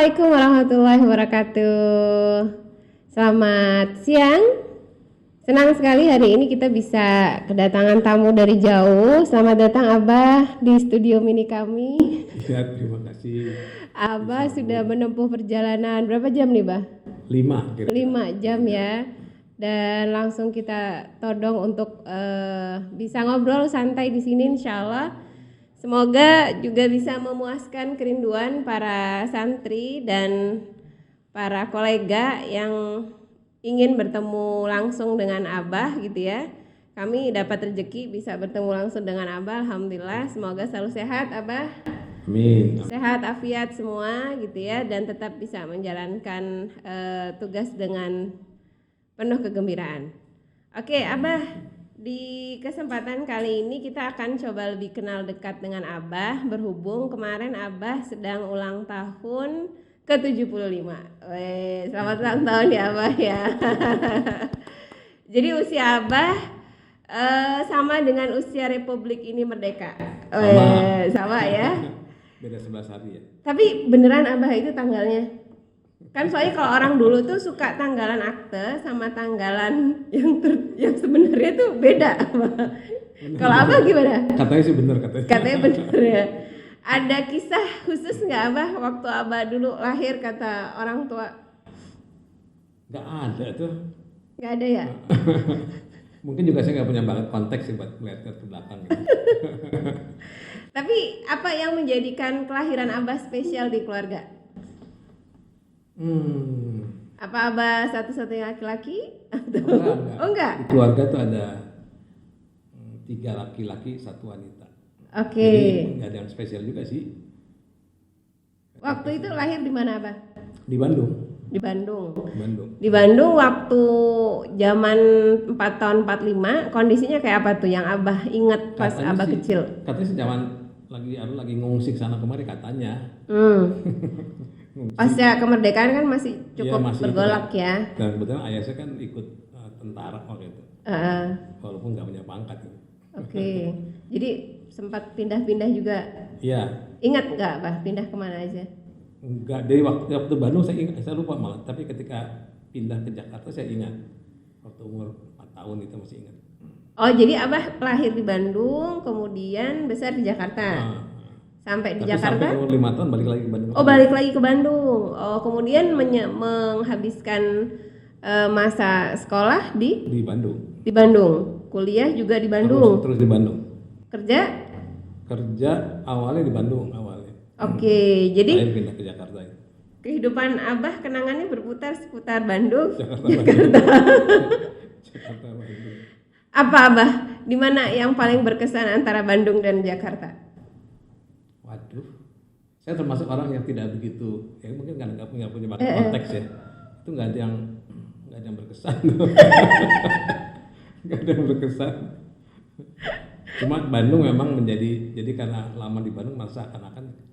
Assalamualaikum warahmatullahi wabarakatuh. Selamat siang. Senang sekali hari ini kita bisa kedatangan tamu dari jauh. Selamat datang Abah di studio mini kami. Ya, terima kasih. Abah sudah menempuh perjalanan berapa jam nih, Bah? 5 kira-kira. 5 jam ya. Dan langsung kita todong untuk bisa ngobrol santai di sini insya Allah. Semoga juga bisa memuaskan kerinduan para santri dan para kolega yang ingin bertemu langsung dengan Abah gitu ya. Kami dapat rezeki bisa bertemu langsung dengan Abah, alhamdulillah. Semoga selalu sehat Abah. Amin. Sehat afiat semua gitu ya, dan tetap bisa menjalankan tugas dengan penuh kegembiraan. Oke Abah, di kesempatan kali ini kita akan coba lebih kenal dekat dengan Abah, berhubung kemarin Abah sedang ulang tahun ke-75. Selamat ulang tahun ya Abah ya. Jadi usia Abah sama dengan usia Republik ini merdeka. Sama ya. Beda 11 hari ya. Tapi beneran Abah itu tanggalnya? Kan soalnya kalau orang dulu tuh suka tanggalan akte sama tanggalan yang sebenarnya tuh beda. Kalau Abah gimana? Katanya sih bener katanya. Katanya bener ya. Ada kisah khusus nggak Abah waktu Abah dulu lahir kata orang tua? Nggak ada tuh. Nggak ada ya? Mungkin juga saya nggak punya banget konteks sih buat melihat ke belakang. Gitu. Tapi apa yang menjadikan kelahiran Abah spesial di keluarga? Apa Abah satu-satunya laki-laki? Enggak. Oh enggak? Di keluarga tuh ada 3 laki-laki, 1 wanita. Oke. Jadi nggak ada yang spesial juga sih. Waktu itu lahir di mana Abah? Di Bandung. Di Bandung. Di Bandung waktu zaman 4 tahun 45 kondisinya kayak apa tuh yang Abah inget pas Katanya Abah sih, kecil? Katanya sih zaman lagi ngungsi sana kemari katanya. Pasca kemerdekaan kan masih cukup masih bergolak itu, ya. Dan kebetulan ayah saya kan ikut tentara waktu itu. Walaupun nggak punya pangkat. Gitu. Oke. Jadi sempat pindah-pindah juga. Iya. Ingat nggak Bah pindah kemana aja? Enggak, dari waktu Bandung saya ingat, saya lupa malah. Tapi ketika pindah ke Jakarta saya ingat. Waktu umur 4 tahun itu masih ingat. Oh jadi Abah lahir di Bandung, kemudian besar di Jakarta. Sampai di Jakarta? Sampai umur 5 tahun balik lagi ke Bandung. Oh balik lagi ke Bandung. Oh kemudian menghabiskan masa sekolah di Bandung. Di Bandung. Kuliah juga di Bandung. Terus di Bandung. Kerja awalnya di Bandung awalnya. Oke, jadi saya pindah ke Jakarta. kehidupan Abah kenangannya berputar seputar Bandung. Jakarta. Bandung. Apa Abah? Di mana yang paling berkesan antara Bandung dan Jakarta? Waduh, saya termasuk orang yang tidak begitu, ya mungkin karena nggak punya banyak konteks ya. Itu nggak ada yang berkesan. Nggak ada yang berkesan. Cuma Bandung memang jadi karena lama di Bandung merasa akan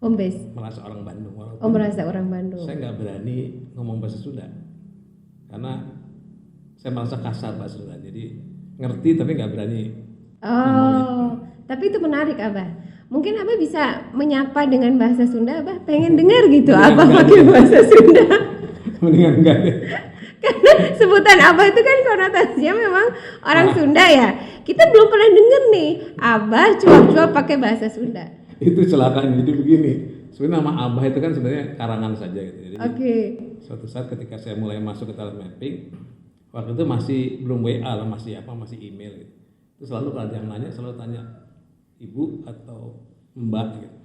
Home base. merasa orang Bandung. Merasa orang Bandung. Saya nggak berani ngomong bahasa Sunda karena saya merasa kasar bahasa Sunda. Jadi ngerti tapi nggak berani. Tapi itu menarik Abah. Mungkin Abah bisa menyapa dengan bahasa Sunda. Abah pengen dengar gitu. Abah pakai bahasa Sunda. Mendingan enggak deh. Karena sebutan Abah itu kan konotasinya memang orang Sunda ya. Kita belum pernah denger nih Abah cuap-cuap pakai bahasa Sunda. Itu celakaan. Jadi begini, sebenarnya nama Abah itu kan sebenarnya karangan saja gitu. Jadi suatu saat ketika saya mulai masuk ke talent mapping, waktu itu masih belum WA lah, masih email gitu. Itu selalu kalau ada yang nanya selalu tanya Ibu atau Mbak gitu.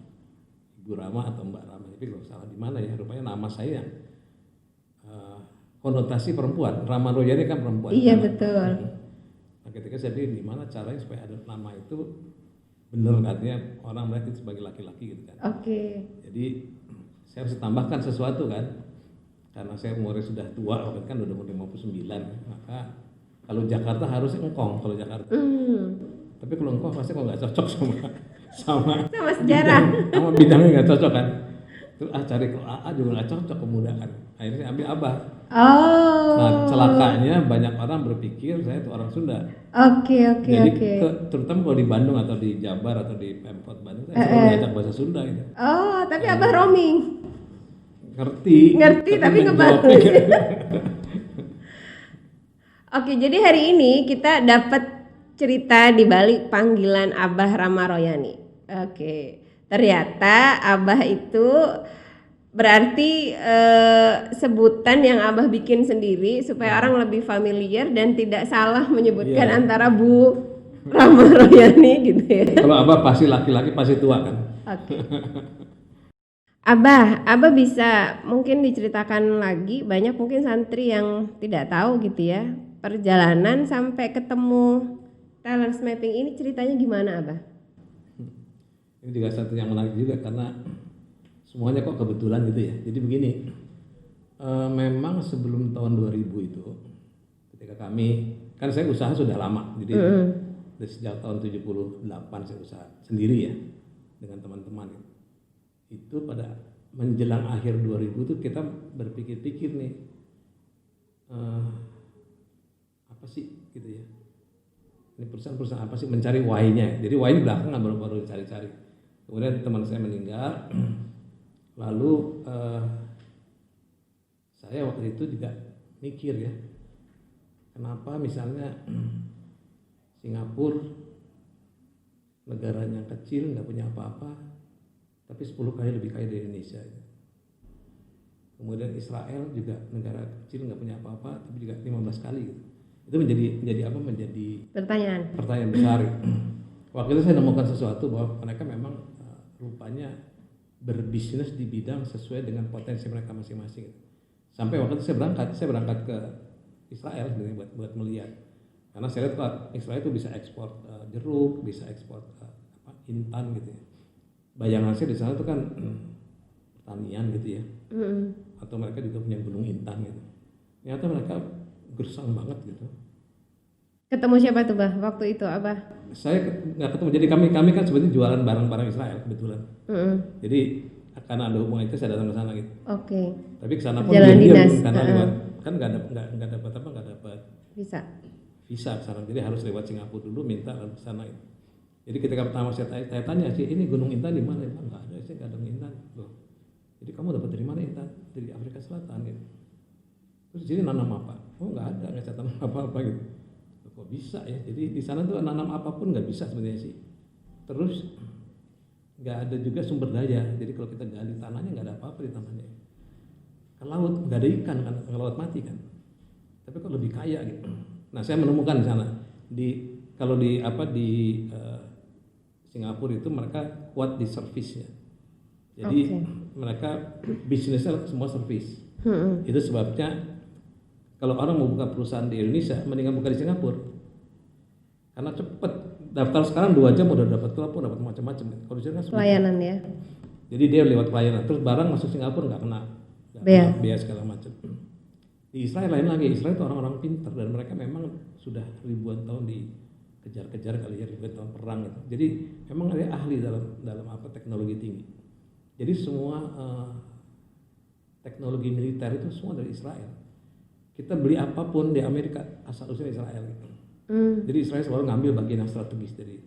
Ibu Rama atau Mbak Rama. Tapi kalau salah di mana ya? Rupanya nama saya yang konotasi perempuan. Rama Royani kan perempuan. Iya betul. Nah, ketika saya pikir gimana caranya supaya ada nama itu benar katanya orang melihat itu sebagai laki-laki gitu kan. Jadi saya harus tambahkan sesuatu kan. Karena saya umurnya sudah tua, waktu kan udah umur 59, maka kalau Jakarta harusnya engkong kalau Jakarta. Tapi kalau engkong pasti kok nggak cocok sama sejarah. Sama bidangnya nggak cocok kan. Terus cari ke AA juga nggak cocok kemudahan. Akhirnya saya ambil Abah. Nah celakanya banyak orang berpikir saya itu orang Sunda. Jadi terutama kalau di Bandung atau di Jabar atau di Pemkot Bandung saya selalu ngajak bahasa Sunda gitu. Tapi Abah roaming. Ngerti tapi ngebales. Oke, jadi hari ini kita dapat cerita di balik panggilan Abah Rama Royani. Oke, ternyata Abah itu berarti sebutan yang Abah bikin sendiri supaya orang lebih familiar dan tidak salah menyebutkan antara Bu Rama Royani gitu ya. Kalau Abah pasti laki-laki pasti tua kan. Oke. Abah bisa mungkin diceritakan lagi, banyak mungkin santri yang tidak tahu gitu ya, perjalanan sampai ketemu talent mapping ini ceritanya gimana Abah? Ini juga satu yang menarik juga karena semuanya kok kebetulan gitu ya. Jadi begini, memang sebelum tahun 2000 itu ketika kami, kan saya usaha sudah lama, jadi dari sejak tahun 78 saya usaha sendiri ya dengan teman-teman. Itu pada menjelang akhir 2000 itu kita berpikir-pikir nih, apa sih gitu ya, ini perusahaan-perusahaan apa sih, mencari why-nya. Jadi why ini belakangan baru cari-cari. Kemudian teman saya meninggal, lalu saya waktu itu juga mikir ya, kenapa misalnya Singapura negaranya kecil nggak punya apa-apa tapi 10 kali lebih kaya dari Indonesia. Kemudian Israel juga negara kecil nggak punya apa-apa tapi juga 15 kali gitu. Itu menjadi pertanyaan besar. Waktu itu saya nemukan sesuatu bahwa mereka memang rupanya berbisnis di bidang sesuai dengan potensi mereka masing-masing. Sampai waktu itu saya berangkat ke Israel sebenarnya buat melihat. Karena saya lihat Israel itu bisa ekspor jeruk, bisa ekspor intan gitu ya. Bayangan saya di sana itu kan pertanian gitu ya, atau mereka juga punya gunung intan gitu. Ternyata mereka gersang banget gitu. Ketemu siapa tuh Bah waktu itu Abah? Saya nggak ketemu, jadi kami kan sebenarnya jualan barang-barang Israel kebetulan. Jadi karena ada hubungan itu saya datang ke sana gitu. Oke. Tapi ke sana pun diam karena lewat kan nggak dapat visa ke sana, jadi harus lewat Singapura dulu minta lalu ke sana gitu. Jadi ketika pertama saya tanya sih, ini Gunung Intan di mana? Enggak ada, saya nggak ada Intan. Loh, jadi kamu dapat dari mana Intan? Dari Afrika Selatan gitu. Terus jadi nanam apa? Oh nggak ada, nggak saya tanam apa-apa gitu. Kok bisa ya? Jadi di sana tuh nanam apapun nggak bisa sebenarnya sih. Terus nggak ada juga sumber daya. Jadi kalau kita gali tanahnya nggak ada apa-apa di tanahnya. Ke laut nggak ada ikan kan, ke laut mati kan. Tapi kok lebih kaya gitu. Nah saya menemukan di sana kalau di Singapura itu mereka kuat di servisnya. Jadi mereka bisnisnya semua servis. Itu sebabnya kalau orang mau buka perusahaan di Indonesia mendingan buka di Singapura. Karena cepet. Daftar sekarang 2 jam udah dapat telepon, dapat macam-macam. Kalau di sana kan pelayanan ya. Jadi dia lewat pelayanan. Terus barang masuk Singapura nggak kena biaya segala macam. Di Israel lain lagi. Israel itu orang-orang pintar dan mereka memang sudah ribuan tahun dikejar-kejar kali ya, ribuan tahun perang gitu. Jadi memang dia ahli dalam teknologi tinggi. Jadi semua teknologi militer itu semua dari Israel. Kita beli apapun di Amerika asal usulnya Israel gitu. Jadi Israel selalu ngambil bagian yang strategis dari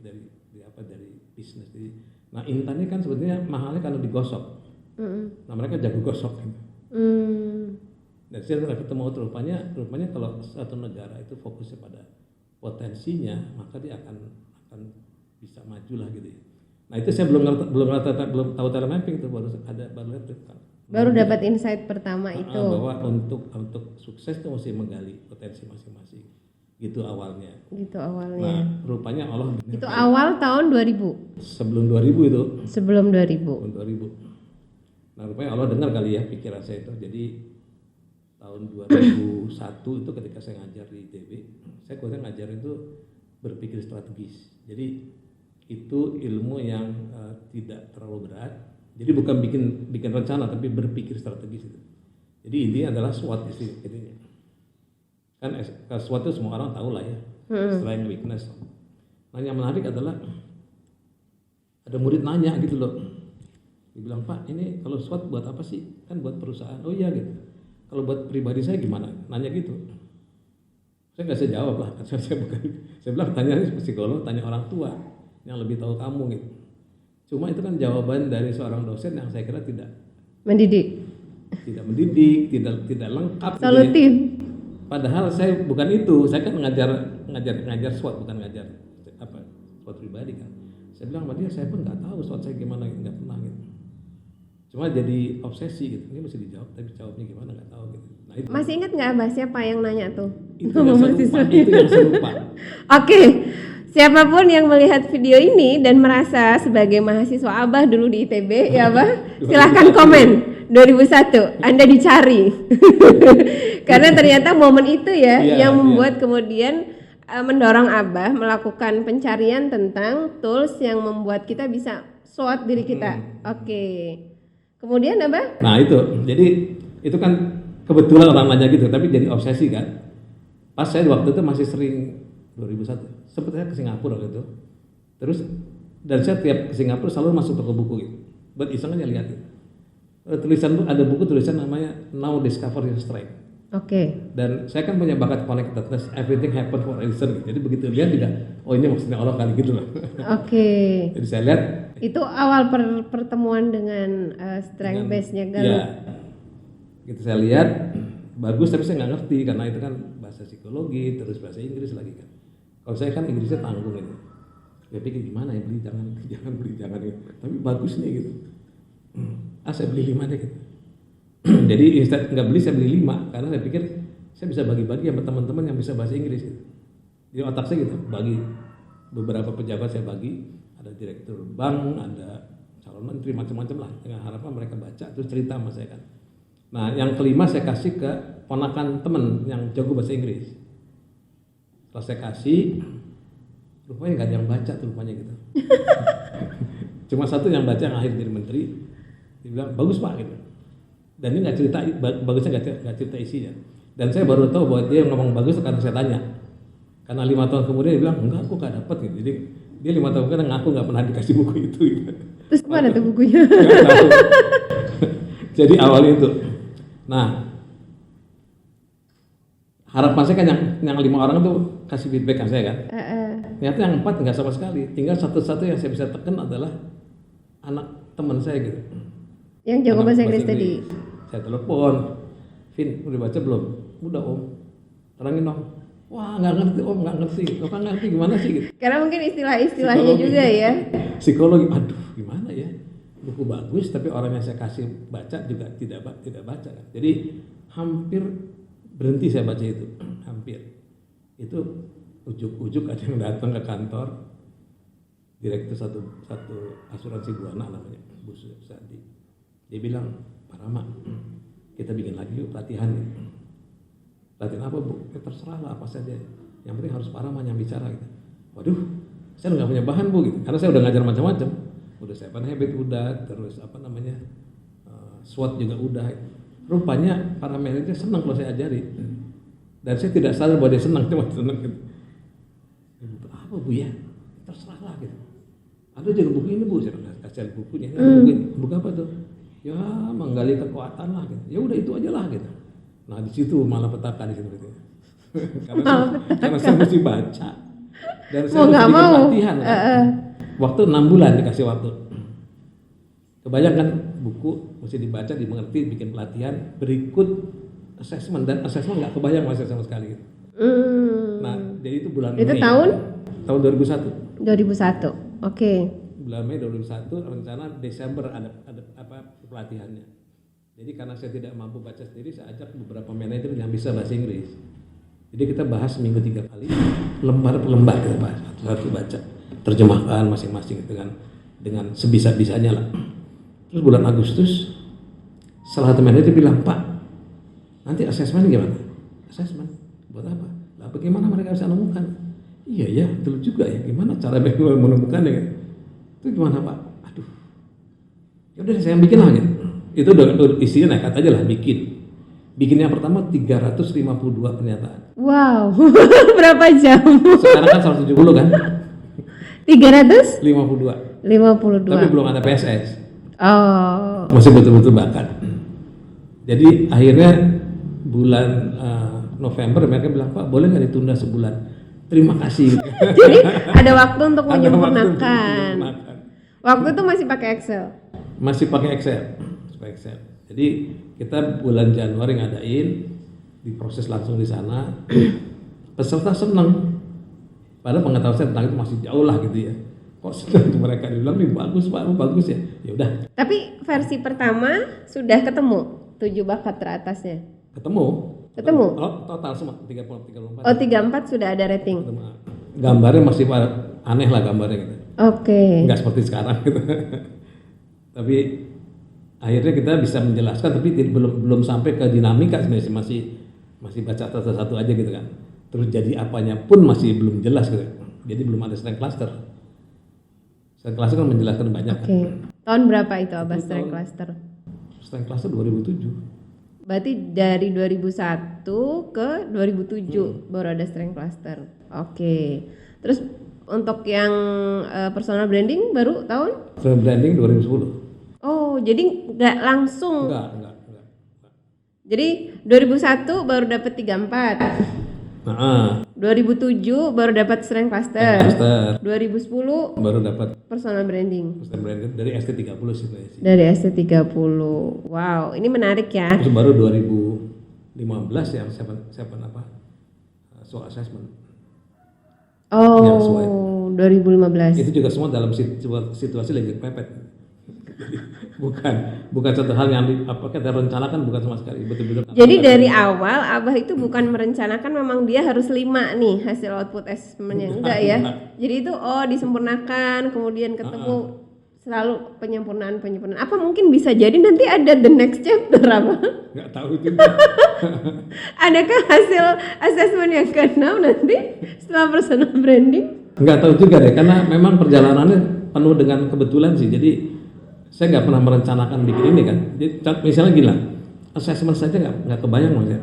bisnis. Jadi, nah intan ini kan sebetulnya mahalnya karena digosok. Nah mereka jago gosok gitu. Dan saya ketemu rupanya kalau satu negara itu fokusnya pada potensinya, maka dia akan bisa maju lah gitu ya. Nah itu saya belum tahu talent mapping itu baru dapat insight pertama itu bahwa untuk sukses itu mesti menggali potensi masing-masing gitu awalnya. Nah rupanya Allah itu awal tahun 2000 sebelum 2000 itu sebelum 2000. Nah rupanya Allah dengar kali ya pikiran saya itu. Jadi tahun 2001 itu ketika saya ngajar di ITB, saya kemudian ngajar itu berpikir strategis. Jadi itu ilmu yang tidak terlalu berat. Jadi bukan bikin rencana tapi berpikir strategis itu. Jadi intinya adalah SWOT intinya. Kan SWOT itu semua orang tahu lah ya, strength, weakness. Nah yang menarik adalah ada murid nanya gitu loh. Dia bilang, Pak ini kalau SWOT buat apa sih? Kan buat perusahaan. Oh iya gitu. Kalau buat pribadi saya gimana? Nanya gitu. Saya nggak bisa jawab lah. Saya bilang tanya psikolog, tanya orang tua yang lebih tahu kamu gitu. Cuma itu kan jawaban dari seorang dosen yang saya kira tidak mendidik. tidak mendidik, tidak lengkap. Solutif. Padahal saya bukan itu, saya kan ngajar SWOT, bukan ngajar SWOT pribadi kan. Saya bilang sama dia, saya pun nggak tahu SWOT saya gimana, nggak pernah gitu. Cuma jadi obsesi gitu, ini mesti dijawab, tapi jawabnya gimana nggak tahu gitu. Nah, itu. Masih ingat nggak Abah siapa yang nanya tuh? Itu yang saya lupa. Oke, siapapun yang melihat video ini dan merasa sebagai mahasiswa Abah dulu di ITB, ya Abah, silahkan komen. 2001, Anda dicari. Karena ternyata momen itu ya yang membuat kemudian mendorong Abah melakukan pencarian tentang tools yang membuat kita bisa SWOT diri kita. Oke. Kemudian Abah? Nah itu, jadi itu kan kebetulan orang nanya gitu, tapi jadi obsesi kan. Pas saya waktu itu masih sering 2001, sebetulnya ke Singapura gitu. Terus dan saya tiap ke Singapura selalu masuk toko buku gitu. Buat iseng aja lihat gitu. Tulisan ada buku tulisan namanya Now Discover Your Strength. Oke. Dan saya kan punya bakat connectedness, everything happen for a reason. Jadi begitu lihat juga, oh ini maksudnya Allah kali gitu loh. Oke. Jadi saya lihat itu awal pertemuan dengan strength base-nya Galuh. Iya. Gitu saya lihat bagus, tapi saya nggak ngerti karena itu kan bahasa psikologi terus bahasa Inggris lagi kan. Kalau saya kan Inggrisnya tanggung gitu. Saya pikir gimana ya, beli jangan beli gitu. Tapi bagus nih gitu. Saya beli 5 deh gitu. Jadi instead nggak beli, saya beli 5 karena saya pikir saya bisa bagi-bagi sama teman-teman yang bisa bahasa Inggris gitu. Di otak saya gitu, bagi beberapa pejabat saya bagi, ada direktur bank, ada calon menteri, macam-macam lah, dengan harapan mereka baca terus cerita sama saya kan. Nah yang kelima saya kasih ke ponakan temen yang jago bahasa Inggris. Setelah saya kasih, rupanya nggak ada yang baca tuh rupanya gitu. Cuma satu yang baca yang akhir jadi menteri. Dia bilang bagus Pak gitu. Dan ini nggak cerita, bagusnya nggak cerita isinya. Dan saya baru tahu bahwa dia ngomong bagus karena saya tanya. Karena 5 tahun kemudian dia bilang enggak, aku nggak dapat gitu. Jadi dia 5 tahun kemudian ngaku nggak pernah dikasih buku itu. Gitu. Terus kemana tuh bukunya? Jadi awal itu. Nah harapan saya kan yang 5 orang itu kasih feedback ke saya kan. Ternyata yang 4 nggak sama sekali. Tinggal satu-satu yang saya bisa tekan adalah anak teman saya gitu. Yang jago bahasa Inggris tadi. Saya telepon, Vin, udah baca belum? Udah Om, terangin dong. Wah nggak ngerti Om, nggak ngerti. Kok nggak ngerti gimana sih? Gitu. Karena mungkin istilah-istilahnya juga ya. Psikologi, aduh gimana ya? Buku bagus, tapi orang yang saya kasih baca juga tidak baca. Jadi hampir berhenti saya baca itu, hampir. Itu ujuk-ujuk ada yang datang ke kantor, direktur satu asuransi Buana namanya, Bu Sadi. Dia bilang, Pak Rama, kita bikin lagi yuk pelatihan. Pelatihan apa Bu? Ya, terserah lah apa saja. Yang penting harus Pak Rama yang bicara gitu. Waduh, saya nggak punya bahan Bu gitu. Karena saya udah ngajar macam-macam. Udah 7 Habit udah, terus apa namanya SWOT juga udah. Rupanya para manajer senang kalau saya ajari. Dan saya tidak sadar bahwa dia senang, cuma senang gitu. Apa Bu ya? Terserah lah gitu. Ada juga buku ini Bu, saya kasih bukunya. Buku apa tuh? Ya menggali kekuatan lah gitu. Ya udah itu aja lah gitu. Nah di situ malah petaka di situ gitu. karena saya mesti baca dan saya mesti bikin pelatihan. Waktu 6 bulan dikasih waktu. Kebayangkan buku mesti dibaca, dimengerti, bikin pelatihan, berikut assessment, dan assessment nggak kebayang masih sama sekali gitu. Nah jadi itu bulan Mei. Itu tahun 2001. 2001. Oke. Bulan Mei 2001, rencana Desember ada pelatihannya. Jadi karena saya tidak mampu baca sendiri, saya ajak beberapa manajer yang bisa bahasa Inggris. Jadi kita bahas seminggu 3 kali, lembar per lembar kita bahas, satu-satu baca, terjemahkan masing-masing dengan sebisa-bisanya lah. Terus bulan Agustus, salah satu manajer bilang, Pak, nanti asesmen gimana? Asesmen buat apa? Lah bagaimana mereka bisa menemukan? Iya ya, betul juga ya. Gimana cara menemukannya? Kan? Itu gimana Pak? Aduh, ya udah saya bikin lah gitu. Itu udah isinya nekat aja lah bikin yang pertama 352 pernyataan. Wow, berapa jam? Sekarang kan 170 kan? 352. 52. Tapi belum ada PSS. Oh. Masih betul-betul bakat. Jadi akhirnya bulan November mereka bilang, Pak boleh nggak ditunda sebulan? Terima kasih. Jadi ada waktu untuk menyempurnakan. Waktu itu masih pakai Excel. Masih pakai Excel. Jadi kita bulan Januari ngadain, diproses langsung di sana. Peserta senang. Padahal pengetahuan saya tentang itu masih jauh lah gitu ya. Kok senang mereka dibilang nih bagus Pak, bagus ya. Ya udah. Tapi versi pertama sudah ketemu 7 bakat teratasnya. Ketemu. Oh, total semua 34. Oh, 34 sudah ada rating. Gambarnya masih aneh lah gambarnya gitu. Oke. Nggak seperti sekarang gitu. Tapi akhirnya kita bisa menjelaskan, tapi belum sampai ke dinamika sebenarnya, masih baca satu-satu aja gitu kan. Terus jadi apanya pun masih belum jelas gitu. Jadi belum ada strength cluster. Strength cluster kan menjelaskan banyak. Oke. Tahun berapa itu Abah strength cluster? Strength cluster 2007. Berarti dari 2001 ke 2007 baru ada strength cluster. Oke. Terus untuk yang personal branding baru tahun? Personal branding 2010. Oh, jadi nggak langsung? Enggak. Jadi 2001 baru dapat 34. 2007 baru dapat strength cluster. 2010 baru dapat personal branding. Personal branding dari ST30 sih. Dari ST30. Wow, ini menarik ya. Terus baru 2015 yang siapa apa? Soal assessment. Oh, 2015. Itu juga semua dalam situasi lagi pepet. bukan satu hal yang kita rencanakan, bukan sama sekali, betul-betul. Jadi dari awal Abah itu bukan merencanakan memang dia harus 5 nih hasil output assessmentnya, enggak ya? Jadi itu disempurnakan, kemudian ketemu selalu penyempurnaan. Apa mungkin bisa jadi nanti ada the next chapter apa? Enggak tahu juga. Adakah hasil assessment yang ke-6 nanti setelah personal branding? Enggak tahu juga deh, karena memang perjalanannya penuh dengan kebetulan sih. Jadi saya nggak pernah merencanakan bikin ini kan. Jadi misalnya gila, assessment saja nggak kebayang maksudnya.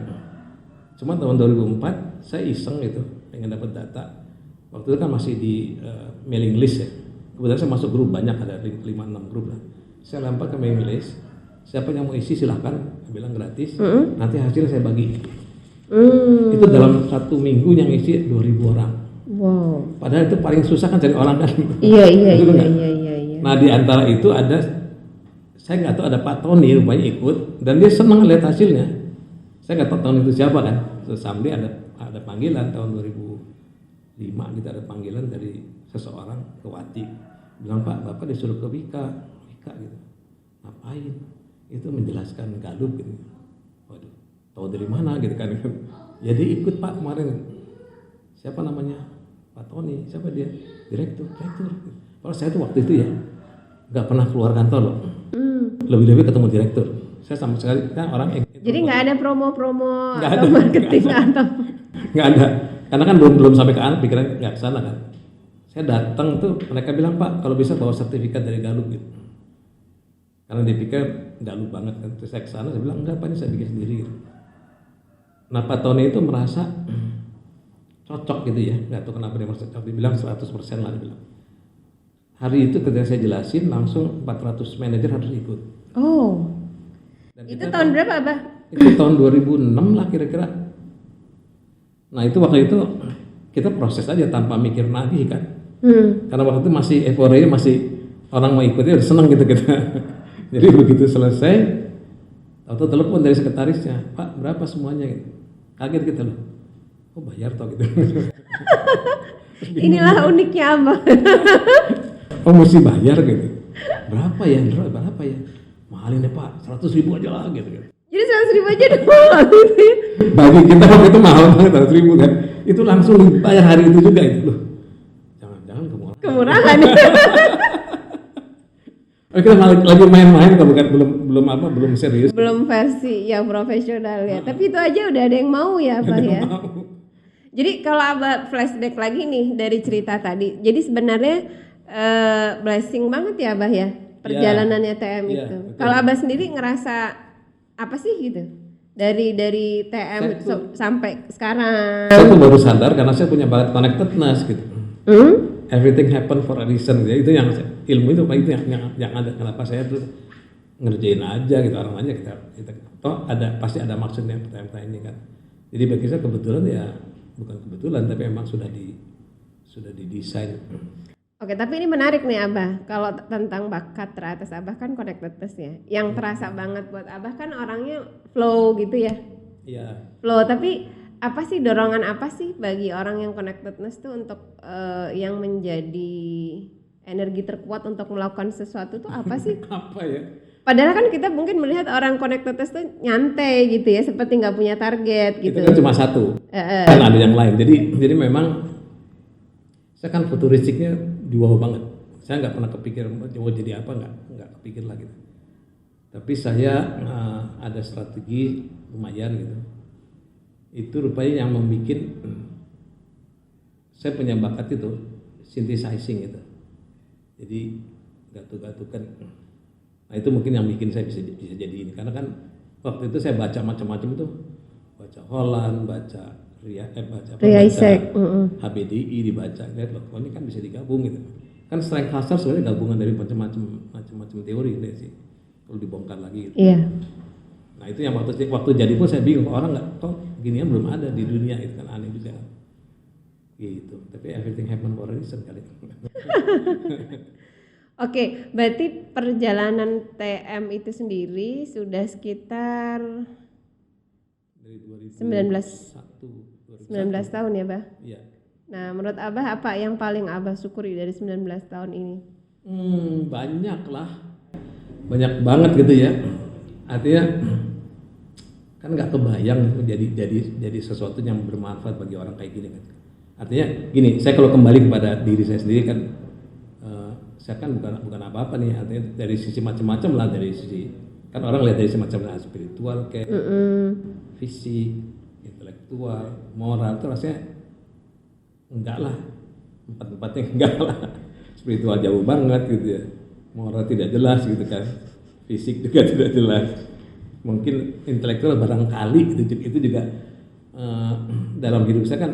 Cuma tahun 2004 saya iseng gitu, pengen dapat data. Waktu itu kan masih di mailing list ya. Kebetulan saya masuk grup banyak, ada 5-6 grup lah. Saya lempar ke mailing list. Siapa yang mau isi silahkan, bilang gratis. Nanti hasil saya bagi. Itu dalam 1 minggu yang isi 2.000 orang. Wow. Padahal itu paling susah kan cari orang kan. Iya. Nah di antara itu saya nggak tahu ada Pak Tony rupanya ikut dan dia senang lihat hasilnya. Saya nggak tahu tahun itu siapa kan. Terus sampai ada panggilan tahun 2005 kita ada panggilan dari seseorang ke Wati. Bilang Pak, Bapak disuruh ke Wika gitu. Ngapain? Itu menjelaskan Galup gitu. Waduh, tahu dari mana gitu kan. Jadi ikut Pak kemarin. Siapa namanya? Pak Tony. Siapa dia? Direktur. Kalau saya tuh waktu itu ya nggak pernah keluar kantor loh. Lebih-lebih ketemu direktur. Saya sama sekali kan orang. Jadi nggak ada promo-promo atau marketing atau? Nggak ada. Karena kan belum sampai ke anak, pikiran nggak ke sana kan. Saya datang tuh mereka bilang Pak kalau bisa bawa sertifikat dari Galup gitu. Karena dia pikir Galup banget kan. Terus saya ke sana saya bilang enggak Pak ini saya bikin sendiri gitu. Nah Pak Tony itu merasa cocok gitu ya. Nggak tahu kenapa dia merasa cocok. Dia bilang 100% lah dia bilang. Hari itu ketika saya jelasin langsung 400 manajer harus ikut. Oh. Dan itu tahun berapa Abah? Itu tahun 2006 lah kira-kira. Nah itu waktu itu kita proses aja tanpa mikir lagi kan. Karena waktu itu masih euforia, masih orang mau ikutnya udah seneng gitu kita. Jadi begitu selesai, atau telepon dari sekretarisnya, Pak berapa semuanya gitu. Kaget kita loh. Oh bayar toh gitu. Inilah uniknya Abah. Oh mesti bayar gitu. Berapa ya? Mahalin deh Pak, 100.000 aja lah gitu. Jadi 100.000 aja udah mahal gitu ya? Bagi kita waktu itu mahal banget 100.000 kan. Itu langsung dibayar hari itu juga itu loh. Jangan kemurahan. Kita lagi main-main kalau belum serius. Belum versi yang profesional ya. Tapi itu aja udah ada yang mau ya Pak ya. Jadi kalau Abah flashback lagi nih dari cerita tadi. Jadi sebenarnya blessing banget ya Abah ya perjalanannya TM itu. Kalau Abah sendiri ngerasa apa sih gitu dari TM sampai sekarang? Saya tuh baru sadar karena saya punya bakat connectedness gitu. Everything happen for a reason. Ya, itu yang ilmu itu Pak, itu yang ada. Kenapa saya tuh ngerjain aja gitu orang aja kita toh pasti ada maksudnya pertanyaan ini kan. Jadi bagi saya kebetulan ya bukan kebetulan tapi memang sudah didesain. Oke, tapi ini menarik nih Abah. Kalau tentang bakat teratas Abah kan connectedness ya. Yang terasa banget buat Abah kan orangnya flow gitu ya. Iya. Flow, tapi apa sih dorongan apa sih bagi orang yang connectedness tuh untuk yang menjadi energi terkuat untuk melakukan sesuatu tuh apa sih? Apa ya? Padahal kan kita mungkin melihat orang connectedness tuh nyantai gitu ya, seperti nggak punya target gitu. Itu kan cuma satu, kan ada yang lain. Jadi memang saya kan futuristiknya di wow banget. Saya nggak pernah kepikir mau jadi apa, nggak kepikir lagi. Tapi saya ada strategi lumayan gitu. Itu rupanya yang membuat saya punya bakat itu synthesizing gitu. Jadi gatuk-gatukan. Nah itu mungkin yang bikin saya bisa jadi ini, karena kan waktu itu saya baca macam-macam itu, baca Holland, baca HBDI dibaca, lihat loh, ini kan bisa digabung gitu. Kan strength cluster sebenarnya gabungan dari macam-macam teori gitu sih, kalau dibongkar lagi. Gitu. Iya. Nah itu yang waktu jadi pun saya bingung, orang nggak kok ginian belum ada di dunia, itu kan aneh juga. Gitu. Tapi everything happen for a reason kali. Oke, berarti perjalanan TM itu sendiri sudah sekitar dari 19 tahun ya, Bah? Iya. Nah, menurut Abah apa yang paling Abah syukuri dari 19 tahun ini? Banyak lah. Banyak banget gitu ya. Artinya kan nggak kebayang jadi sesuatu yang bermanfaat bagi orang kayak gini kan. Artinya gini, saya kalau kembali kepada diri saya sendiri kan, saya kan bukan apa-apa nih, artinya dari sisi macam-macam lah, dari sisi kan orang lihat dari sisi macam-macam, spiritual kayak fisik, intelektual, moral itu rasanya enggak lah, empat-empatnya enggak lah. Spiritual jauh banget gitu ya, moral tidak jelas gitu kan, fisik juga tidak jelas, mungkin intelektual barangkali itu juga dalam hidup saya kan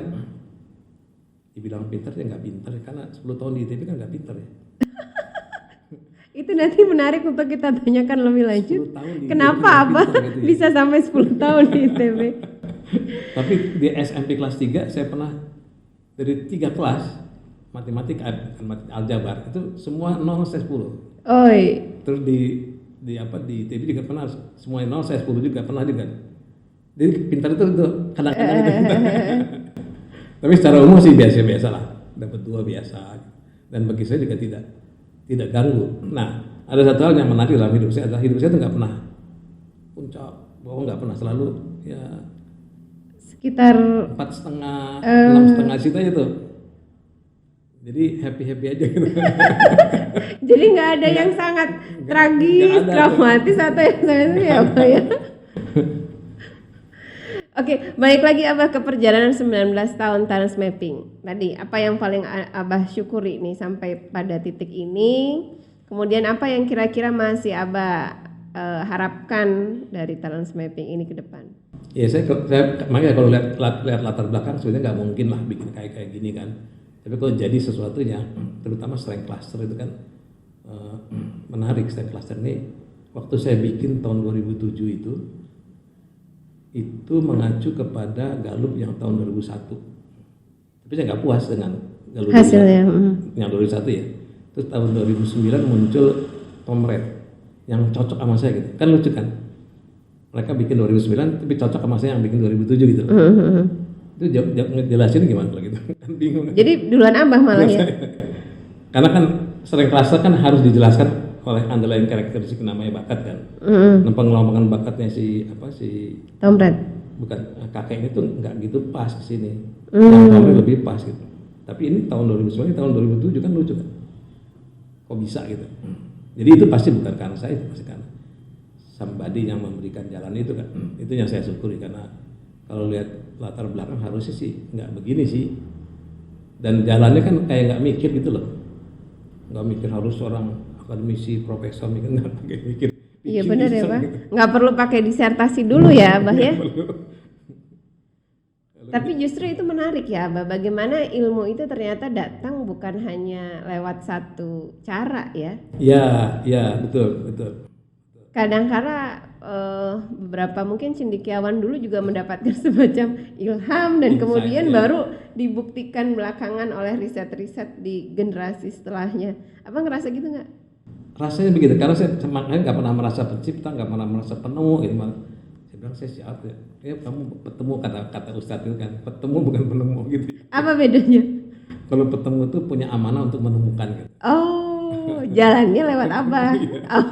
dibilang pintar ya nggak pintar, karena 10 tahun di ITB kan nggak pintar ya. Itu nanti menarik untuk kita tanyakan lebih lanjut. Kenapa ITB apa gitu ya? bisa sampai 10 tahun di ITB? Tapi di SMP kelas 3 saya pernah dari 3 kelas matematika, aljabar itu semua 0 saya 10. Oi. Terus di ITB juga pernah semua 0 saya 10 juga pernah juga. Jadi pintar itu kadang-kadang itu pintar. Tapi secara umum sih biasa-biasa lah, dapat 2 biasa. Dan bagi saya juga tidak ganggu. Nah, ada satu hal yang menarik dalam hidup saya adalah hidup saya itu nggak pernah puncak, bahwa nggak pernah, selalu ya sekitar 4,5, 6,5 juta itu. Jadi happy aja gitu. Jadi nggak ada yang sangat tragis, dramatis atau yang sangat ya apa ya? Oke, balik lagi Abah ke perjalanan 19 tahun talent mapping. Tadi apa yang paling Abah syukuri nih sampai pada titik ini? Kemudian apa yang kira-kira masih Abah harapkan dari talent mapping ini ke depan? Ya saya makanya kalau lihat latar belakang sebenarnya nggak mungkin lah bikin kayak gini kan. Tapi kalau jadi sesuatu yang terutama strength cluster itu kan menarik. Strength cluster ini waktu saya bikin tahun 2007 itu mengacu kepada Gallup yang tahun 2001. Tapi saya nggak puas dengan Gallup hasilnya yang 2001 ya. Terus tahun 2009 muncul Tom Red yang cocok sama saya gitu. Kan lucu kan? Mereka bikin 2009 tapi cocok sama saya yang bikin 2007 gitu. Itu jelasin gimana kalau gitu? Kan bingung. Jadi duluan Abah malah ya. Karena kan sering klase kan harus dijelaskan oleh underlying karakteristik namanya bakat kan. Pengelompokan bakatnya si Tom Red. Bukan kakek ini tuh nggak gitu pas ke sini. Tom Red lebih pas gitu. Tapi ini tahun 2009, tahun 2007 kan lucu kan. Kok bisa gitu. Jadi itu pasti bukan karena saya, itu pasti karena somebody yang memberikan jalan itu kan. Itu yang saya syukuri, karena kalau lihat latar belakang harusnya sih nggak begini sih. Dan jalannya kan kayak nggak mikir gitu loh. Nggak mikir harus seorang akademisi, profesor, nggak pakai mikir. Iya benar ya Pak, nggak perlu pakai disertasi dulu ya Abah ya. Tapi justru itu menarik ya Abah, bagaimana ilmu itu ternyata datang bukan hanya lewat satu cara ya. Ya betul. Kadang-kala beberapa mungkin cendekiawan dulu juga mendapatkan semacam ilham dan kemudian baru dibuktikan belakangan oleh riset-riset di generasi setelahnya. Abang ngerasa gitu nggak? Rasanya begitu, karena saya makanya nggak pernah merasa pencipta, nggak pernah merasa penemu gitu. Saya bilang saya siapa ya? Ya kamu petemu, kata Ustadz itu kan, petemu bukan penemu gitu. Apa bedanya? Kalau petemu itu punya amanah untuk menemukan gitu. Oh, jalannya lewat Abah. Oh.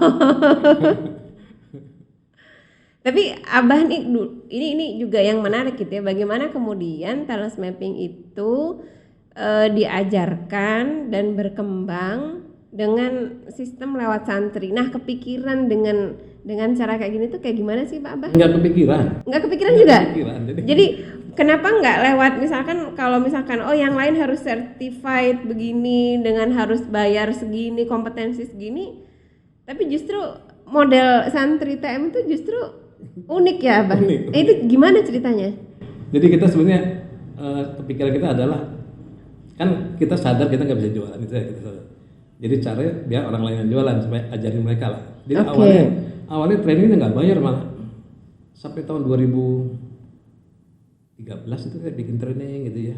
Tapi Abah nih, ini juga yang menarik gitu ya. Bagaimana kemudian talent mapping itu diajarkan dan berkembang dengan sistem lewat santri. Nah, kepikiran dengan cara kayak gini tuh kayak gimana sih Pak Abah? Nggak kepikiran. Nggak kepikiran juga? Kepikiran, jadi kenapa nggak lewat kalau misalkan oh yang lain harus certified begini dengan harus bayar segini, kompetensi segini, tapi justru model santri TM itu justru unik ya Abah? Unik. Itu gimana ceritanya? Jadi kita sebenarnya kepikiran kita adalah kan kita sadar kita nggak bisa jualan itu ya, kita sadar. Jadi caranya biar orang lain yang jualan supaya ajarin mereka lah. Jadi awalnya trainingnya nggak bayar malah sampai tahun 2013 itu kayak bikin training gitu ya.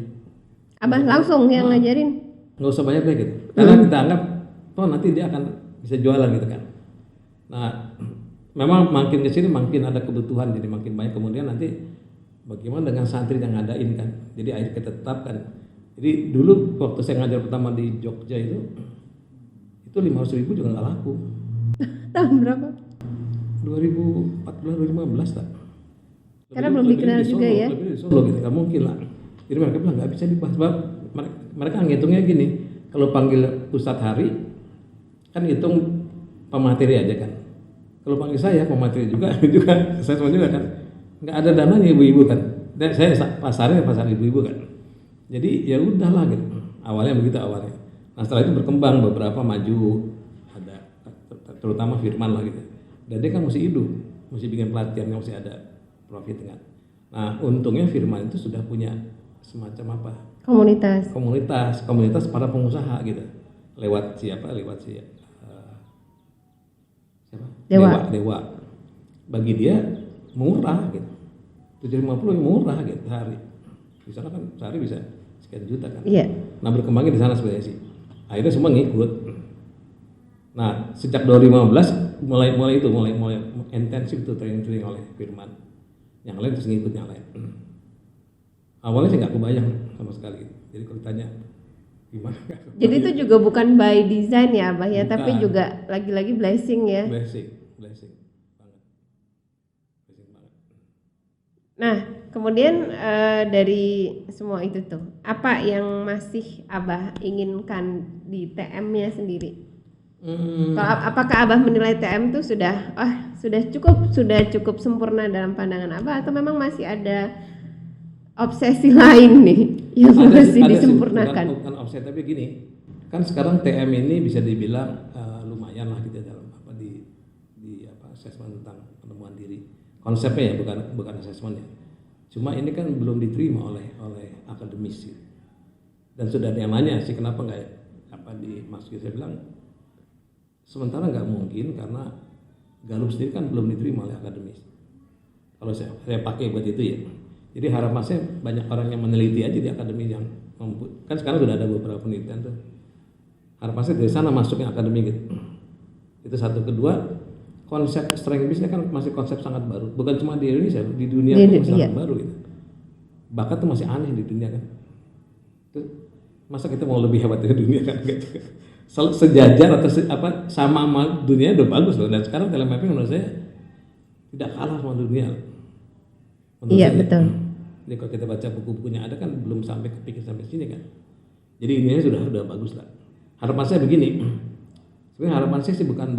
Abah langsung yang ngajarin? Nggak usah banyak deh gitu. Karena kita anggap toh nanti dia akan bisa jualan gitu kan. Nah memang makin kesini makin ada kebutuhan jadi makin banyak, kemudian nanti bagaimana dengan santri yang ngadain kan. Jadi akhirnya kita tetapkan. Jadi dulu waktu saya ngajar pertama di Jogja itu 500.000 juga nggak laku. Tahun berapa? 2014-2015 tak. Karena belum dikenal juga ya. Lebih di Solo gitu, nggak mungkin lah. Jadi mereka bilang nggak bisa dibahas. Sebab mereka ngitungnya gini, kalau panggil Ustadz Hari kan hitung pemateri aja kan. Kalau panggil saya pemateri juga saya semua juga kan. Nggak ada dananya ibu-ibu kan. Dan saya pasar ibu-ibu kan. Jadi ya udahlah gitu. Awalnya begitu awalnya. Nah setelah itu berkembang, beberapa maju, ada terutama Firman lah gitu. Dan dia kan mesti hidup, mesti bikin pelatihan, mesti ada profit kan. Nah untungnya Firman itu sudah punya semacam apa? Komunitas para pengusaha gitu. Lewat siapa? Dewa. Bagi dia murah gitu. 750 murah gitu sehari. Di sana kan sehari bisa sekian juta kan. Iya. Nah berkembangnya di sana sebenarnya sih. Akhirnya semua ngikut. Nah sejak 2015 mulai intensif tuh training oleh Firman. Yang lain terus ngikut yang lain. Awalnya saya nggak kebayang sama sekali. Jadi kalau ditanya gimana? Jadi itu juga bukan by design ya Abah ya, tapi juga lagi-lagi blessing ya. Blessing banget. Nah kemudian dari semua itu tuh apa yang masih Abah inginkan di TM-nya sendiri? Apakah Abah menilai TM tuh sudah cukup sempurna dalam pandangan Abah, atau memang masih ada obsesi lain nih yang masih disempurnakan? Bukan obsesi, tapi gini, kan sekarang TM ini bisa dibilang lumayan lah gitu dalam di asesmen tentang penemuan diri. Konsepnya ya bukan asesmennya. Cuma ini kan belum diterima oleh akademis gitu. Dan sudah ada yang nanya sih kenapa nggak dimasukin. Saya bilang sementara nggak mungkin karena Galup sendiri kan belum diterima oleh akademis. Kalau saya pakai buat itu ya. Jadi harapan saya banyak orang yang meneliti aja di akademi yang kan sekarang sudah ada beberapa penelitian tuh. Harapan saya dari sana masuknya akademi gitu. Itu satu. Kedua, konsep strength business kan masih konsep sangat baru. Bukan cuma di Indonesia, di dunia pun masih sangat baru gitu. Bakat tuh masih aneh di dunia kan. Tuh, masa kita mau lebih hebat dari dunia kan gitu. Sejajar atau sama dunia udah bagus loh. Dan sekarang telemapping menurut saya tidak kalah sama dunia. Iya betul. Jadi kalau kita baca buku-bukunya ada kan belum sampai kepikir sampai sini kan. Jadi ininya sudah bagus lah. Harapan saya begini. Sebenarnya harapan saya sih bukan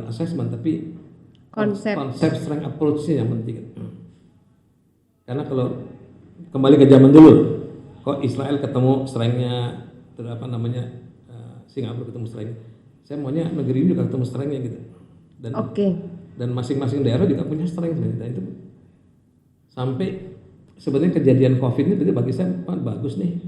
assessment tapi konsep strength approach-nya yang penting. Karena kalau kembali ke zaman dulu, kok Israel ketemu strength-nya Singapura ketemu strength. Saya maunya negeri ini juga ketemu strength-nya gitu. Dan masing-masing daerah juga punya strength. Dan itu sampai sebenarnya kejadian COVID ini bagi saya bagus nih.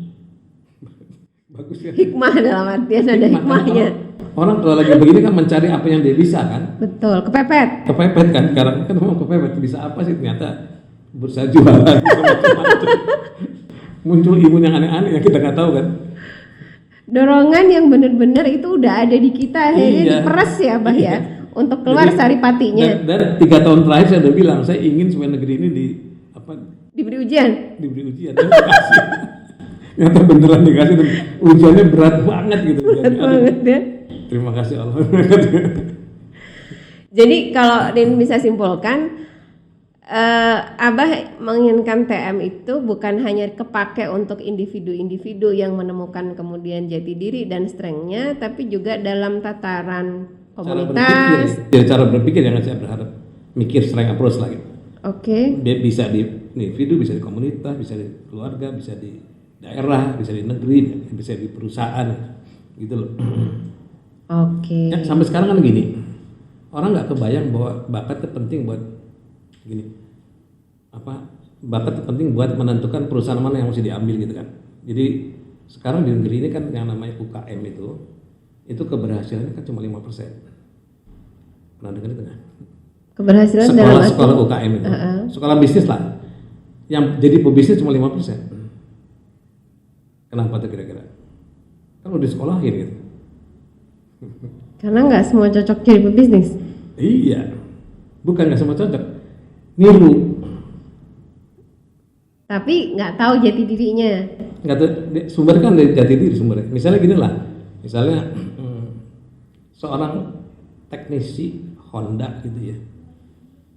Bagus ya. Hikmah dalam artian ada hikmahnya. Orang kalau lagi begini kan mencari apa yang dia bisa kan. Betul, kepepet kan. Sekarang kan mau kepepet bisa apa sih, ternyata bursa jualan macam-macam. muncul imun yang aneh-aneh yang kita nggak tahu kan. Dorongan yang benar-benar itu udah ada di kita, akhirnya Iya. diperes ya Abah Iya. ya untuk keluar Jadi, saripatinya. Dan 3 tahun terakhir saya udah bilang saya ingin supaya negeri ini Diberi ujian. diberi ujian dan dikasih. Ternyata beneran dikasih dan ujiannya berat banget gitu. Berat banget ya. Terima kasih Allah. Jadi kalau Din bisa simpulkan, Abah menginginkan TM itu bukan hanya kepake untuk individu-individu yang menemukan kemudian jati diri dan strength-nya, tapi juga dalam tataran komunitas. Cara berpikir yang saya berharap mikir strength approach lagi. Oke. Bisa di individu, bisa di komunitas, bisa di keluarga, bisa di daerah, bisa di negeri, bisa di perusahaan, gitu loh. Oke. Ya, sampai sekarang kan gini, orang nggak kebayang bahwa bakat itu penting buat gini, bakat itu penting buat menentukan perusahaan mana yang mesti diambil gitu kan. Jadi sekarang di negeri ini kan yang namanya UKM itu keberhasilannya kan cuma 5%. Pernah dengar itu nggak? Keberhasilan dalam Sekolah UKM itu, sekolah bisnis lah, yang jadi pebisnis cuma 5%. Kenapa tuh kira-kira? Kan udah disekolahin gitu. Karena nggak semua cocok jadi pebisnis. Iya, bukan nggak semua cocok, niru. Tapi nggak tahu jati dirinya. Nggak tahu, sumber kan dari jati diri sumbernya. Misalnya gini lah, misalnya seorang teknisi Honda gitu ya,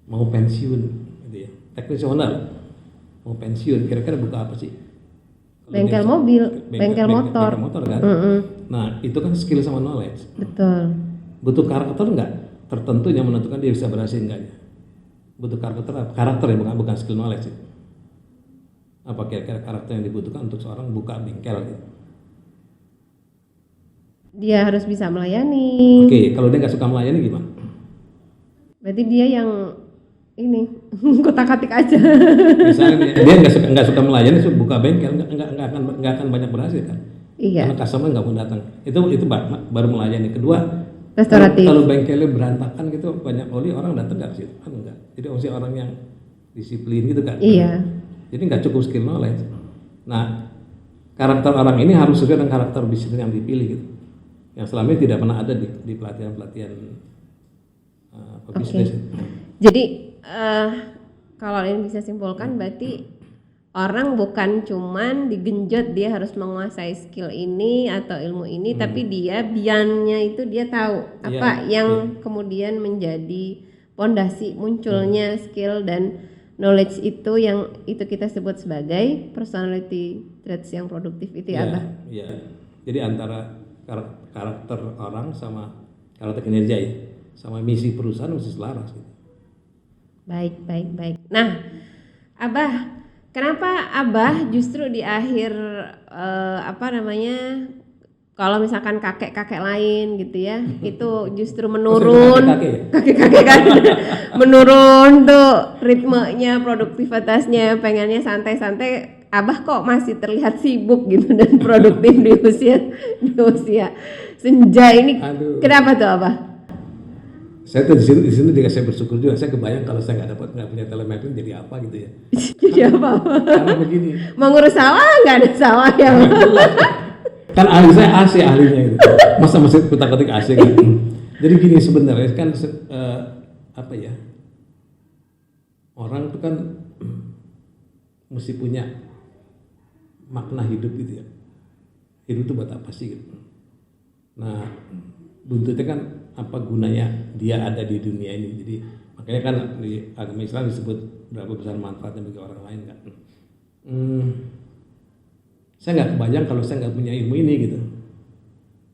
mau pensiun gitu ya, teknisi Honda mau pensiun, kira-kira buka apa sih? Bengkel mobil, bengkel motor. Bengkel motor kan. Nah itu kan skill sama knowledge. Betul. Butuh karakter nggak? Tertentu yang menentukan dia bisa berhasil enggaknya. Butuh karakter ya, bukan skill knowledge. Apa kira-kira karakter yang dibutuhkan untuk seorang buka bengkel gitu? Dia harus bisa melayani. Oke, kalau dia nggak suka melayani gimana? Berarti dia yang ini kotak-katik aja. Misalnya dia nggak suka melayani, buka bengkel nggak akan banyak berhasil kan? Iya. Karena customer nggak mau datang. Itu baru melayani. Kedua, restoratif. Kalau bengkelnya berantakan gitu, banyak orang datang nggak sih? Kan enggak. Jadi mesti orang yang disiplin gitu kan? Iya. Jadi nggak cukup skill knowledge. Nah, karakter orang ini harus sesuai dengan karakter bisnis yang dipilih gitu. Yang selama ini tidak pernah ada di pelatihan-pelatihan bisnis. Jadi kalau ini bisa simpulkan berarti orang bukan cuman digenjot dia harus menguasai skill ini atau ilmu ini, tapi dia biannya itu dia tahu apa yang kemudian menjadi pondasi munculnya skill dan knowledge itu, yang itu kita sebut sebagai personality traits yang produktif itu ya Abah? Iya. Jadi antara karakter orang sama karakter kinerja ya, sama misi perusahaan mesti selaras gitu. Baik. Nah, Abah, kenapa Abah justru di akhir kalau misalkan kakek-kakek lain gitu ya, itu justru menurun, kakek-kakek kan menurun tuh ritmenya, produktivitasnya, pengennya santai-santai, Abah kok masih terlihat sibuk gitu dan produktif di usia senja ini. Aduh. Kenapa tuh Abah? Saya tuh di sini juga saya bersyukur juga. Saya kebayang kalau saya nggak punya telemapping jadi apa gitu ya. Jadi apa? Karena begini. Mengurus sawah nggak ada sawah ya? Kan ahli saya AC ahlinya gitu. Masa masih kutak-kutik AC gitu. Jadi gini sebenarnya kan orang itu kan mesti punya makna hidup gitu ya. Hidup itu buat apa sih gitu. Nah, buntutnya kan apa gunanya dia ada di dunia ini. Jadi makanya kan di agama Islam disebut berapa besar manfaatnya bagi orang lain kan. Saya nggak kebayang kalau saya nggak punya ilmu ini gitu.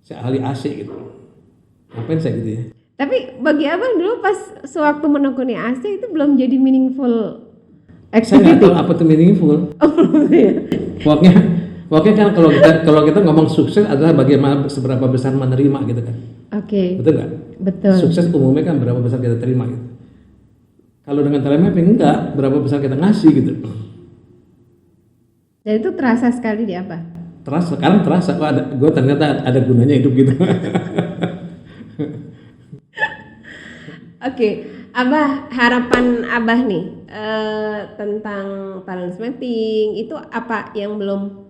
Saya ahli AC gitu. Ngapain saya gitu ya? Tapi bagi Abang dulu pas sewaktu menekuni AC itu belum jadi meaningful activity. Saya nggak tahu apa itu meaningful. Pokoknya kan kalau kita ngomong sukses adalah bagaimana seberapa besar menerima gitu kan. Oke. Betul nggak? Betul. Sukses umumnya kan berapa besar kita terima gitu. Kalau dengan telemapping enggak, berapa besar kita ngasih gitu. Dan itu terasa sekali di apa? Sekarang terasa, gue ternyata ada gunanya hidup gitu. Oke, Abah, harapan Abah nih tentang talent mapping itu apa yang belum?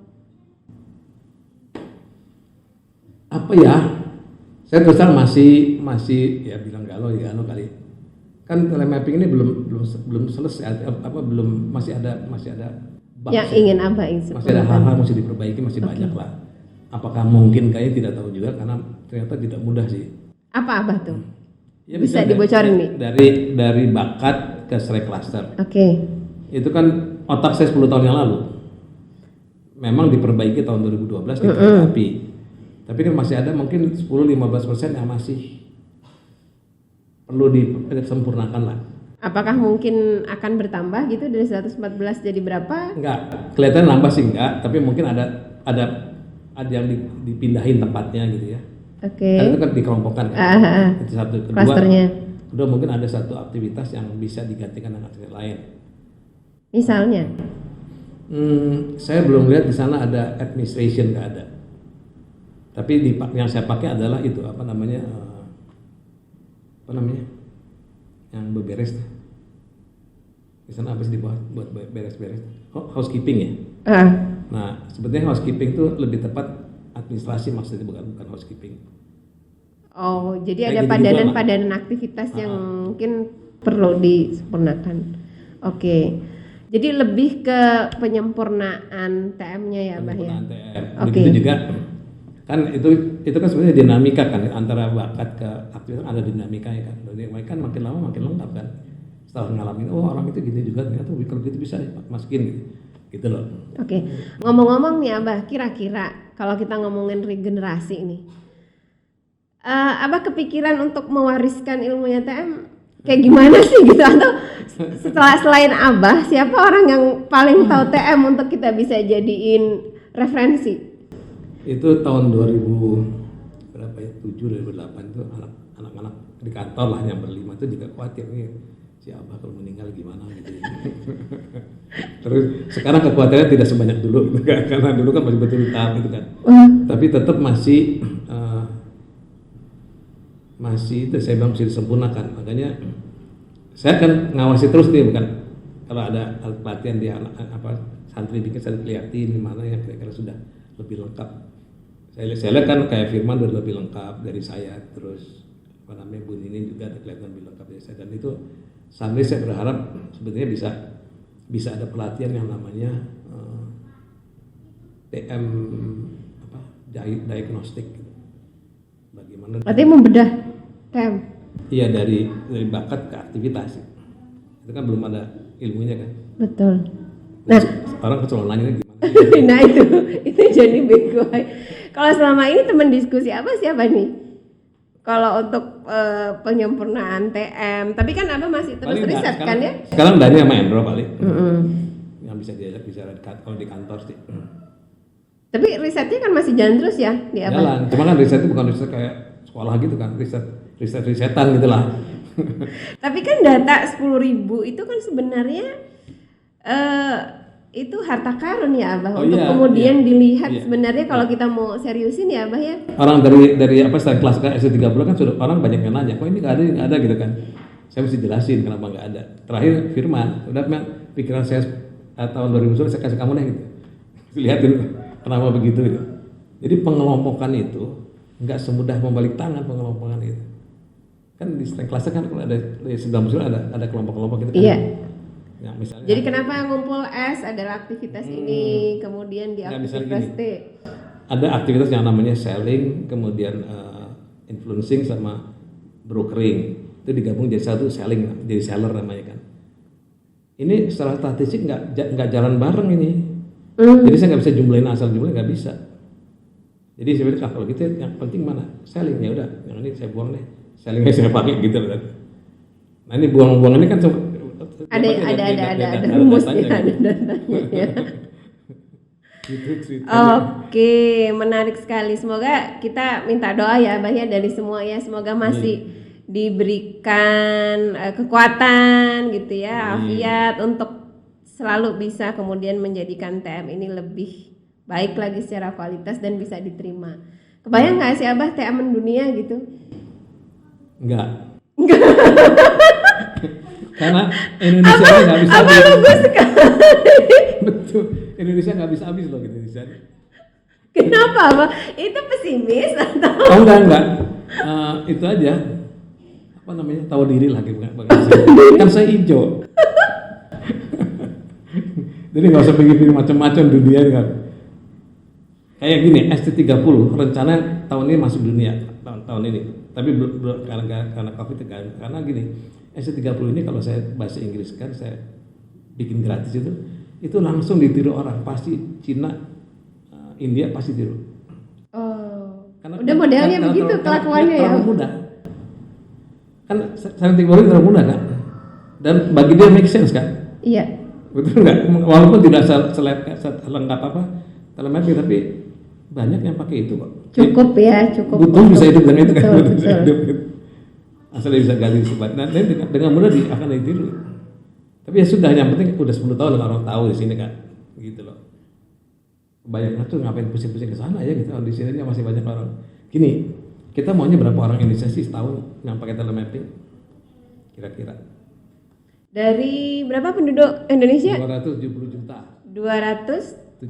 Apa ya? Saya terus terang masih ya bilang galau ya kali. Kan talent mapping ini belum selesai belum masih ada Yang ingin Abah masih ada hal-hal mesti diperbaiki, masih banyak lah. Apakah mungkin kayaknya tidak tahu juga karena ternyata tidak mudah sih. Apa Abah tuh? Ya, bisa dibocorin nih. Dari bakat ke strike cluster. Oke. Itu kan otak saya 10 tahun yang lalu. Memang diperbaiki tahun 2012 diterapi. Tapi kan masih ada mungkin 10-15% yang masih perlu disempurnakan lah. Apakah mungkin akan bertambah gitu dari 114 jadi berapa? Enggak, kelihatan nambah sih enggak, tapi mungkin ada yang dipindahin tempatnya gitu ya. Oke. Karena itu kan dikelompokkan kan. Itu satu, kedua mungkin ada satu aktivitas yang bisa digantikan dengan aktivitas lain. Misalnya? Saya belum lihat di sana ada administration, nggak ada. Tapi yang saya pakai adalah itu apa namanya yang beberes. Di sana apa sih dibuat buat beres-beres? Housekeeping ya. Nah sebetulnya housekeeping itu lebih tepat administrasi maksudnya bukan housekeeping. Oh jadi ada padanan aktivitas yang mungkin perlu disempurnakan. Oke. Jadi lebih ke penyempurnaan TM-nya ya, Bah ya. Penyempurnaan TM. Begitu juga kan itu kan sebenarnya dinamika kan antara bakat ke aktivitas ada dinamika ya kan. Jadi kan makin lama makin lengkap kan. Setelah ngalamin orang itu gini juga ternyata kalau gitu bisa masukin gitu loh. Oke. Ngomong-ngomong nih Abah, kira-kira kalau kita ngomongin regenerasi nih, Abah kepikiran untuk mewariskan ilmunya TM kayak gimana sih gitu, atau selain Abah siapa orang yang paling tahu TM untuk kita bisa jadiin referensi? Itu tahun 2007 2008 itu anak-anak di kantor lah yang berlima itu juga khawatir nih si Abah kalau meninggal gimana gitu. Terus sekarang kekhawatirannya tidak sebanyak dulu karena dulu kan masih betul tahap gitu kan. Tapi tetap masih itu saya bilang mesti disempurnakan. Makanya saya akan ngawasi terus nih, bukan kalau ada pelatihan di santri bikin saya lihatin di mana yang kira-kira sudah lebih lengkap. Saya lihat kan kayak Firman udah lebih lengkap dari saya, terus Bu Nini juga kelihatan lebih lengkap dari saya, dan itu sampai saya berharap sebetulnya bisa ada pelatihan yang namanya TM diagnostik. Bagaimana? Berarti membedah TM. Iya, dari bakat ke aktivitas. Itu kan belum ada ilmunya kan. Betul. Nah, orang kecolongan nanya gimana? Nah itu jadi bego. Kalau selama ini teman diskusi siapa nih? Kalau untuk penyempurnaan TM, tapi kan Abah masih terus paling riset kan ya? Sekarang Dani sama Endro paling yang bisa diajak bicara kalau di kantor sih. Tapi risetnya kan masih jalan terus ya di Abah? Jalan, cuma kan risetnya bukan riset kayak sekolah gitu kan, risetan gitu lah. Tapi kan data 10.000 itu kan sebenarnya itu harta karun ya Abah, untuk kemudian dilihat sebenarnya kalau kita mau seriusin ya Abah ya. Orang dari setelah kelas S30 kan sudah orang banyak yang nanya, kok ini nggak ada gitu kan. Saya mesti jelasin kenapa nggak ada. Terakhir Firman, udah pikiran saya tahun 2010 saya kasih kamu deh gitu. Lihatin kenapa begitu gitu. Jadi pengelompokan itu nggak semudah membalik tangan pengelompokan itu. Kan di strength class kan kalau ada di 90 ada kelompok-kelompok gitu kan. Iya. Ya, misalnya, jadi kenapa ngumpul S adalah aktivitas ini, kemudian di aktivitas T ada aktivitas yang namanya selling, kemudian influencing sama brokering, itu digabung jadi satu selling, jadi seller namanya kan. Ini secara statistik nggak jalan bareng ini, jadi saya nggak bisa jumlahin asal jumlah, nggak bisa. Jadi sebenarnya kalau gitu yang penting mana selling, ya udah yang ini saya buang deh, sellingnya saya pakai gitu kan. Nah ini buang-buang ini kan ada rumusnya, ada datanya ya. Oke, menarik sekali. Semoga kita minta doa ya Bah ya dari semua ya, semoga masih diberikan kekuatan gitu ya, afiat untuk selalu bisa kemudian menjadikan TM ini lebih baik lagi secara kualitas dan bisa diterima. Kebayang nggak sih Abah TM mendunia gitu? Enggak. Karena Indonesia nggak bisa apa habis. lugu sekali. Betul, Indonesia nggak bisa habis loh gitu Indonesia. Kenapa, Pak? Itu pesimis atau? Oh enggak. Itu aja. Apa namanya? Tahu diri lagi bukan. Kan saya hijau. Jadi nggak usah pikir macam-macam dunia kan. Kayak gini, ST30 rencana tahun ini masuk dunia tahun ini. Tapi belum karena Covid kan. Karena gini, ST30 ini kalau saya bahasa Inggris kan saya bikin gratis itu langsung ditiru orang, pasti Cina, India pasti tiru. Oh. Udah modelnya begitu kelakuannya ya. Terlalu mudah. Kan ST30 terlalu mudah kan. Dan bagi dia make sense kan? Iya. Betul nggak? Walaupun tidak selengkap apa telemedicine, tapi banyak yang pakai itu kok. Cukup ya, cukup. Butuh bisa hidup dengan itu kan? Betul, Bisa hidup. Asal bisa gali sebat. Nah, dengan mudah akan ditiru. Tapi ya sudah, yang penting udah 10 tahun orang tahu di sini kan, gitu loh. Kebanyakan tuh ngapain pusing-pusing ke sana ya gitu. Di sini masih banyak orang. Gini, kita maunya berapa orang Indonesia sih setahun yang pakai telemapping? Kira-kira. Dari berapa penduduk Indonesia? 270 juta. 270.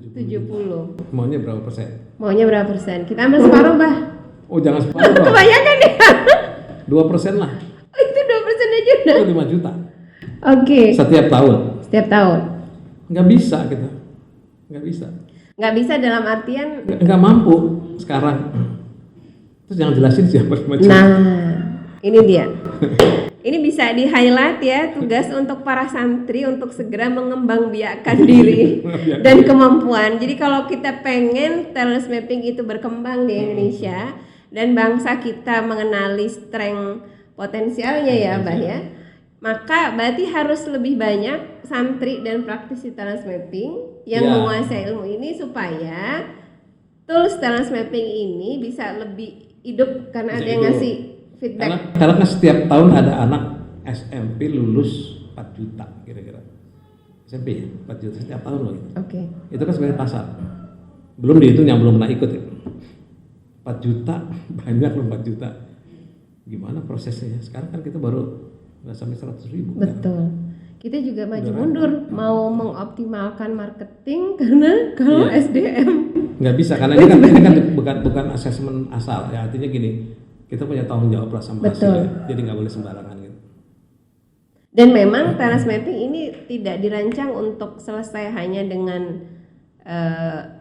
Maunya berapa persen? Maunya berapa persen? Kita ambil separuh, Bah. Oh jangan separuh. Kebanyakan ya. 2% lah. Oh, itu 2% aja udah. Itu 5 juta. Oke. Setiap tahun. Setiap tahun. Nggak bisa kita. Nggak bisa. Nggak bisa dalam artian. Nggak mampu sekarang. Terus jangan jelasin siapa 5 juta. Nah, ini dia. Ini bisa di-highlight ya, tugas untuk para santri untuk segera mengembangbiakkan diri dan kemampuan. Jadi kalau kita pengen talent mapping itu berkembang di Indonesia dan bangsa kita mengenali strength potensialnya ya, Mbak ya, maka berarti harus lebih banyak santri dan praktisi talent mapping yang menguasai ilmu ini supaya tools talent mapping ini bisa lebih hidup karena ada yang ngasih feedback. Karena kan setiap tahun ada anak SMP lulus 4 juta kira-kira. SMP ya, 4 juta setiap tahun loh. Oke. Itu kan sebenarnya pasar. Belum dihitung yang belum pernah ikut ya. 4 juta, banyak loh 4 juta. Gimana prosesnya? Sekarang kan kita baru nggak sampai 100 ribu. Betul. Kita juga maju mundur mau mengoptimalkan marketing karena kalau SDM nggak bisa karena ini kan bukan asesmen asal ya, artinya gini, kita punya tanggung jawab lah sama hasilnya, jadi nggak boleh sembarangan gitu. Dan memang talent mapping ini tidak dirancang untuk selesai hanya dengan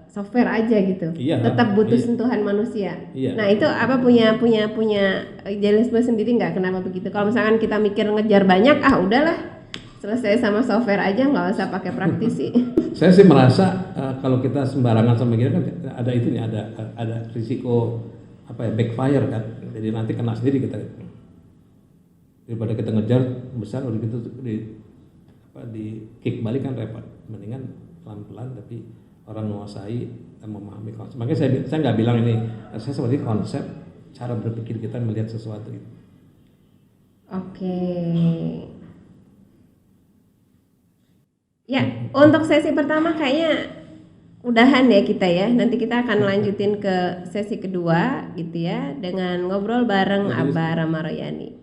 software aja gitu. Tetap butuh sentuhan manusia. Nah itu apa punya idealisme sendiri nggak kenapa begitu? Kalau misalkan kita mikir ngejar banyak, udahlah selesai sama software aja, nggak usah pakai praktisi. Saya sih merasa kalau kita sembarangan sama gini kan ada itunya, ada risiko apa ya, backfire kan. Jadi nanti kena sendiri kita. Daripada kita ngejar besar udah gitu di kick balik kan repot. Mendingan pelan-pelan tapi orang menguasai dan memahami konsep. Makanya saya nggak bilang ini, saya seperti konsep cara berpikir kita melihat sesuatu itu. Oke. Ya, untuk sesi pertama kayaknya udahan ya kita ya. Nanti kita akan lanjutin ke sesi kedua gitu ya dengan ngobrol bareng Abah Rama Royani.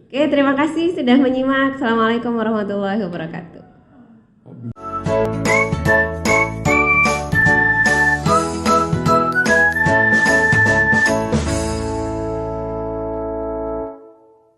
Oke, terima kasih sudah menyimak. Assalamualaikum warahmatullahi wabarakatuh.